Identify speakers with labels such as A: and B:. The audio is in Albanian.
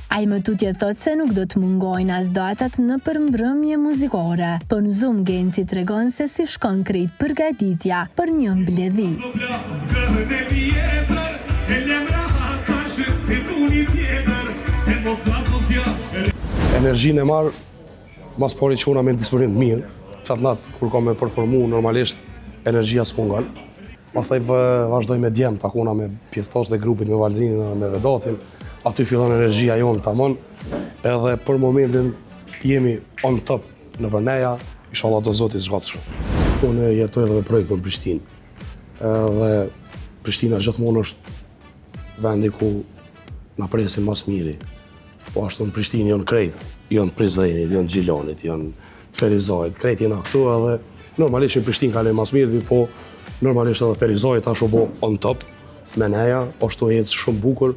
A: Ai më tutje thot se nuk do të mungojnë as datat në përmbrëmje muzikore, për në Zoom Genci tregon se si shkon krejt përgatitja për një mbledhi.
B: Energjinë e marr mas pari që una me disponim të mirë, qatë natë kur ka me performu normalisht energjia s'pungon. Pastaj vazhdoj me djemë, takona me pjesëtash dhe grupit, me Valdrinën, me Vedatin. Aty fillon energjia jonë tamam, edhe për momentin jemi on top në përneja, inshallah do Zoti zgjat shumë. Unë jetoj edhe projekt në Prishtinë. Edhe Prishtina gjithmonë është vendi ku na presin mas miri. Po ashtu në Prishtinë janë krejt, janë Prizrenit, janë Gjilonit, janë Ferizajt, krejt jena këtu edhe normalisht në Prishtinë kaloj mas mirë, po normalisht edhe Ferizajt ashtu po on top, me neja, ashtu jetë shumë bukur.